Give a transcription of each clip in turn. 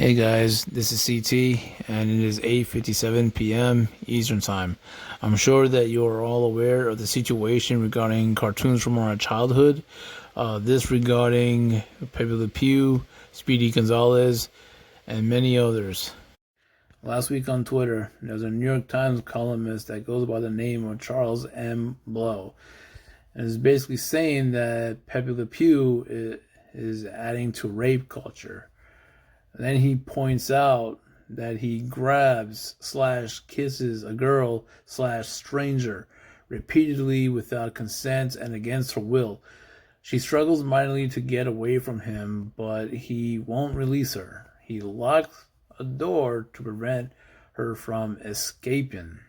Hey guys, this is CT and it is 8:57 p.m. Eastern Time. I'm sure that you are all aware of the situation regarding cartoons from our childhood. This regarding Pepe Le Pew, Speedy Gonzales, and many others. Last week on Twitter, there was a New York Times columnist that goes by the name of Charles M. Blow. And is basically saying that Pepe Le Pew is adding to rape culture. And then he points out that he grabs / kisses a girl / stranger repeatedly without consent and against her will. She struggles mightily to get away from him, but he won't release her. He locks a door to prevent her from escaping.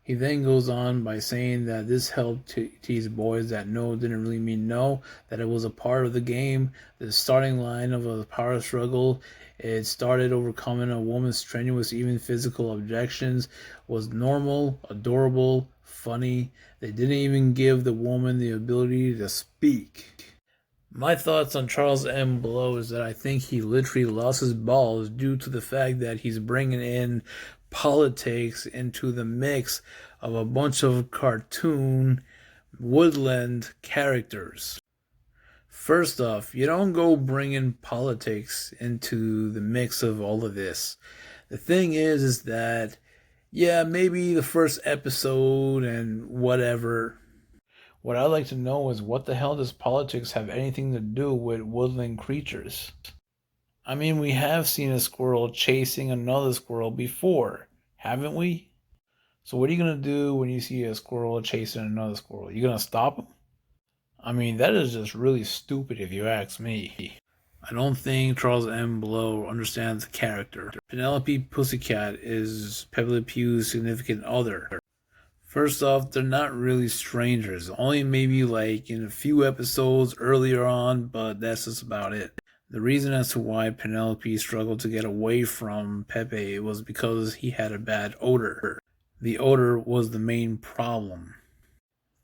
He then goes on by saying that this helped tease boys that no didn't really mean no, that it was a part of the game, the starting line of a power struggle. It started overcoming a woman's strenuous, even physical objections, was normal, adorable, funny. They didn't even give the woman the ability to speak. My thoughts on Charles M. Blow is that I think he literally lost his balls due to the fact that he's bringing in politics into the mix of a bunch of cartoon woodland characters. First off, you don't go bringing politics into the mix of all of this. The thing is that, yeah, maybe the first episode and whatever. What I'd like to know is what the hell does politics have anything to do with woodland creatures? I mean, we have seen a squirrel chasing another squirrel before, haven't we? So what are you going to do when you see a squirrel chasing another squirrel? You going to stop him? I mean, that is just really stupid if you ask me. I don't think Charles M. Blow understands the character. Penelope Pussycat is Pepe Le Pew's significant other. First off, they're not really strangers. Only maybe like in a few episodes earlier on, but that's just about it. The reason as to why Penelope struggled to get away from Pepe was because he had a bad odor. The odor was the main problem.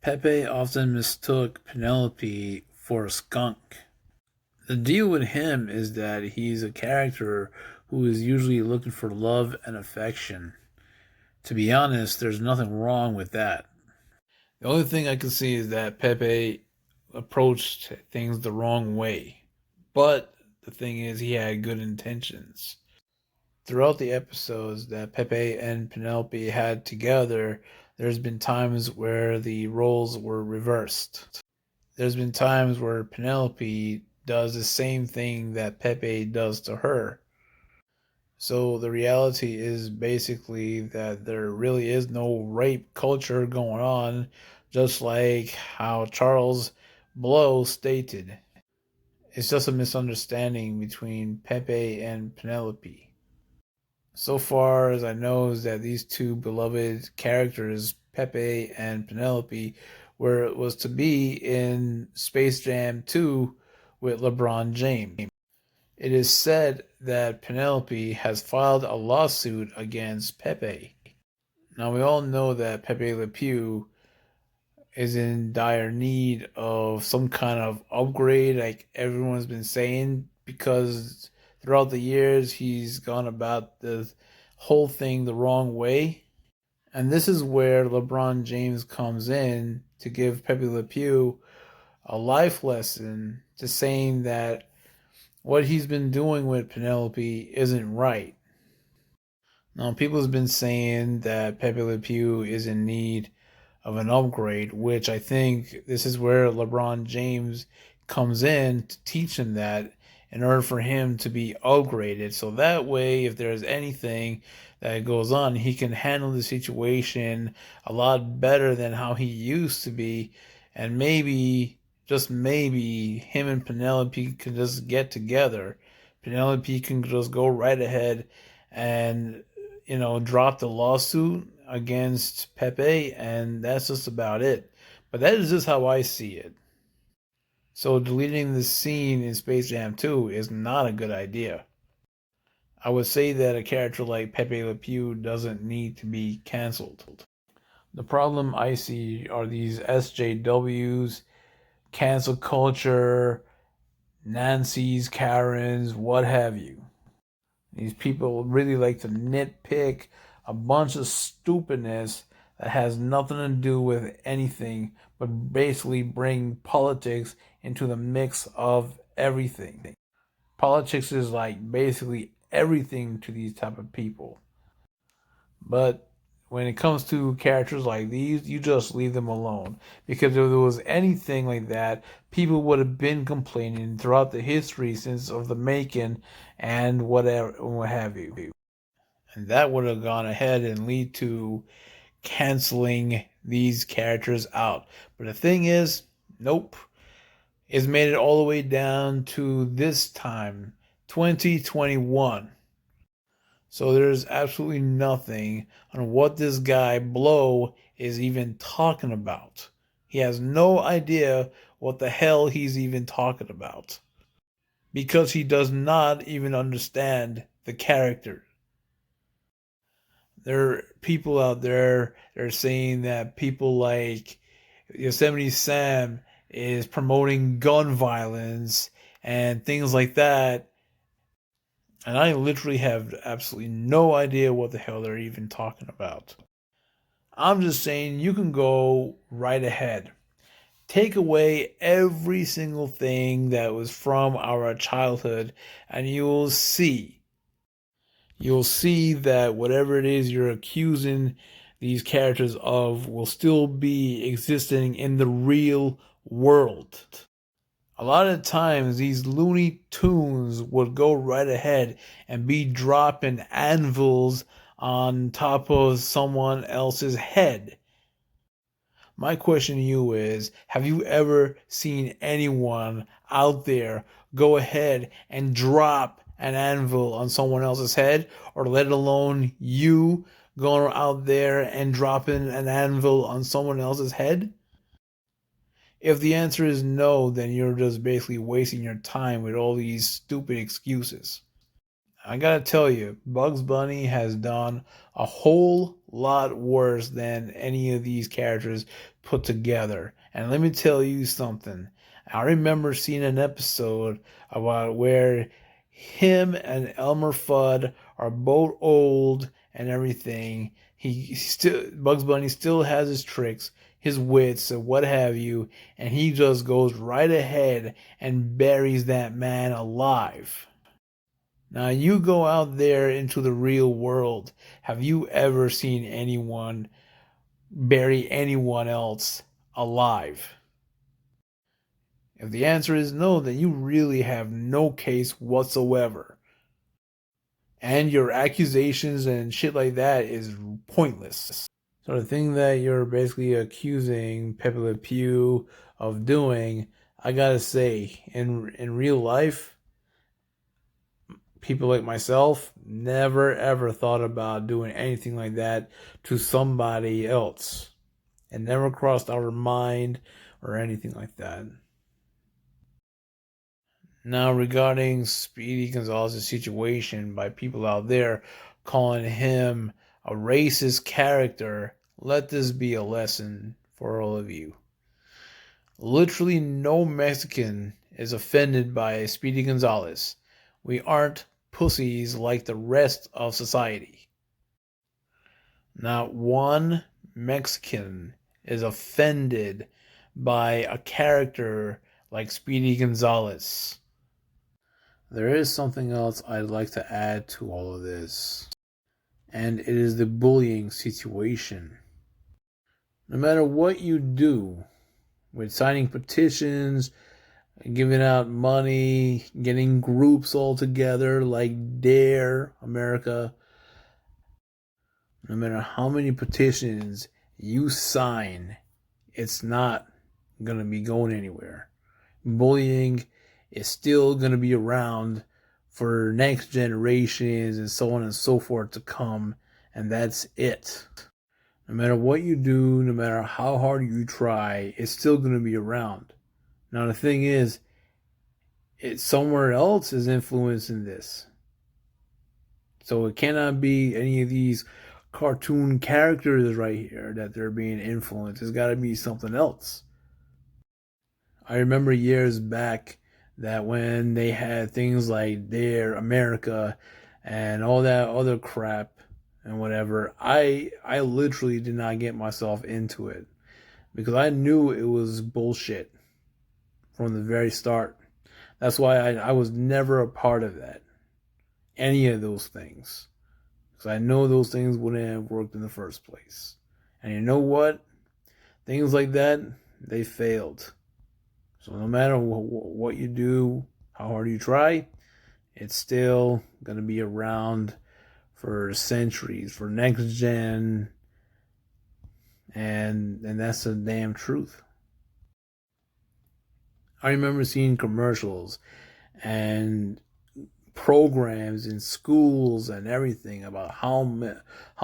Pepe often mistook Penelope for a skunk. The deal with him is that he's a character who is usually looking for love and affection. To be honest, there's nothing wrong with that. The only thing I can see is that Pepe approached things the wrong way. But the thing is, he had good intentions. Throughout the episodes that Pepe and Penelope had together, there's been times where the roles were reversed. There's been times where Penelope does the same thing that Pepe does to her. So the reality is basically that there really is no rape culture going on, just like how Charles Blow stated. It's just a misunderstanding between Pepe and Penelope. So far as I know is that these two beloved characters, Pepe and Penelope, where it was to be in Space Jam 2 with LeBron James. It is said that Penelope has filed a lawsuit against Pepe. Now, we all know that Pepe Le Pew is in dire need of some kind of upgrade, like everyone's been saying, because throughout the years he's gone about the whole thing the wrong way. And this is where LeBron James comes in to give Pepe Le Pew a life lesson, to saying that what he's been doing with Penelope isn't right. Now, people have been saying that Pepe Le Pew is in need of an upgrade, which I think this is where LeBron James comes in to teach him that in order for him to be upgraded. So that way, if there's anything that goes on, he can handle the situation a lot better than how he used to be. And maybe, just maybe, him and Penelope can just get together. Penelope can just go right ahead and, drop the lawsuit against Pepe, and that's just about it. But that is just how I see it. So deleting the scene in Space Jam 2 is not a good idea. I would say that a character like Pepe Le Pew doesn't need to be canceled. The problem I see are these SJWs, cancel culture, Nancy's, Karens, what have you. These people really like to nitpick a bunch of stupidness that has nothing to do with anything, but basically bring politics into the mix of everything. Politics is like basically everything to these type of people. But when it comes to characters like these, you just leave them alone. Because if there was anything like that, people would have been complaining throughout the history since of the making and whatever, what have you. And that would have gone ahead and lead to canceling these characters out. But the thing is, nope. It's made it all the way down to this time, 2021. So there's absolutely nothing on what this guy Blow is even talking about. He has no idea what the hell he's even talking about. Because he does not even understand the character. There are people out there that are saying that people like Yosemite Sam is promoting gun violence and things like that. And I literally have absolutely no idea what the hell they're even talking about. I'm just saying you can go right ahead. Take away every single thing that was from our childhood, and you'll see that whatever it is you're accusing these characters of will still be existing in the real world. A lot of times these Looney Tunes would go right ahead and be dropping anvils on top of someone else's head. My question to you is, have you ever seen anyone out there go ahead and drop an anvil on someone else's head, or let alone you going out there and dropping an anvil on someone else's head? If the answer is no, then you're just basically wasting your time with all these stupid excuses. I gotta tell you, Bugs Bunny has done a whole lot worse than any of these characters put together. And let me tell you something. I remember seeing an episode about where him and Elmer Fudd are both old and everything. He still Bugs Bunny still has his tricks, his wits, and what have you, and he just goes right ahead and buries that man alive. Now, you go out there into the real world. Have you ever seen anyone bury anyone else alive? If the answer is no, then you really have no case whatsoever. And your accusations and shit like that is pointless. So the thing that you're basically accusing Pepe Le Pew of doing, I gotta say, in real life, people like myself never ever thought about doing anything like that to somebody else. It never crossed our mind or anything like that. Now, regarding Speedy Gonzales' situation by people out there calling him a racist character, let this be a lesson for all of you. Literally, no Mexican is offended by Speedy Gonzales. We aren't pussies like the rest of society. Not one Mexican is offended by a character like Speedy Gonzales. There is something else I'd like to add to all of this, and it is the bullying situation. No matter what you do with signing petitions, giving out money, getting groups all together like Dare America, no matter how many petitions you sign, it's not going to be going anywhere. Bullying is still going to be around for next generations and so on and so forth to come, and that's it. No matter what you do, no matter how hard you try, it's still going to be around. Now the thing is, it's somewhere else is influencing this. So it cannot be any of these cartoon characters right here that they're being influenced. It's got to be something else. I remember years back that when they had things like Dare America and all that other crap and whatever, I literally did not get myself into it because I knew it was bullshit from the very start. That's why I was never a part of that, any of those things, because I know those things wouldn't have worked in the first place. And you know what? Things like that, they failed. So no matter what you do, how hard you try, it's still going to be around for centuries, for next gen, and that's the damn truth. I remember seeing commercials and programs in schools and everything about how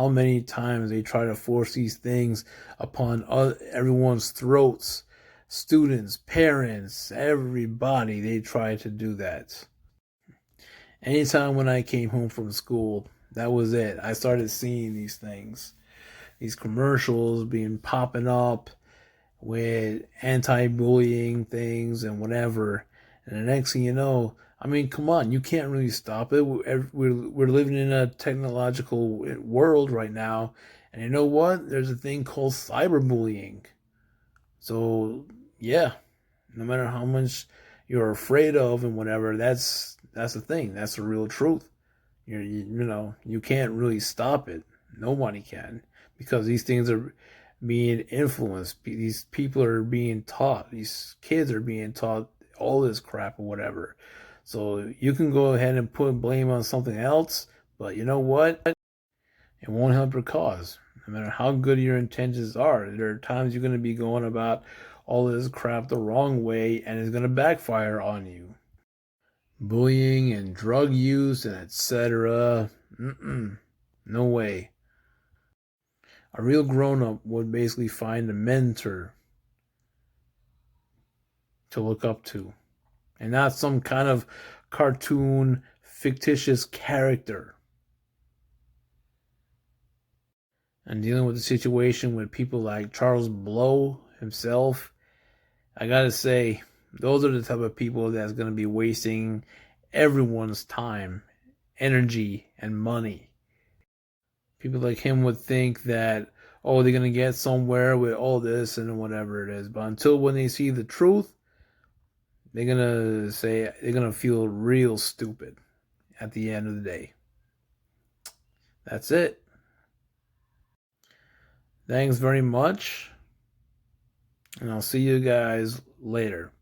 many times they try to force these things upon everyone's throats, students, parents, everybody. They try to do that. Anytime when I came home from school, that was it. I started seeing these things, these commercials being popping up with anti-bullying things and whatever. And the next thing you know, I mean, come on, you can't really stop it. We're living in a technological world right now, and you know what? There's a thing called cyberbullying. So yeah, no matter how much you're afraid of and whatever, that's the thing. That's the real truth. You can't really stop it. Nobody can because these things are being influenced. These people are being taught. These kids are being taught all this crap or whatever. So you can go ahead and put blame on something else, but you know what? It won't help your cause. No matter how good your intentions are, there are times you're going to be going about all this crap the wrong way, and it's going to backfire on you. Bullying and drug use and etc. No way. A real grown up would basically find a mentor to look up to, and not some kind of cartoon, fictitious character. And dealing with the situation with people like Charles Blow himself, I gotta say, those are the type of people that's gonna be wasting everyone's time, energy, and money. People like him would think that, oh, they're gonna get somewhere with all this and whatever it is. But until when they see the truth, they're gonna feel real stupid at the end of the day. That's it. Thanks very much. And I'll see you guys later.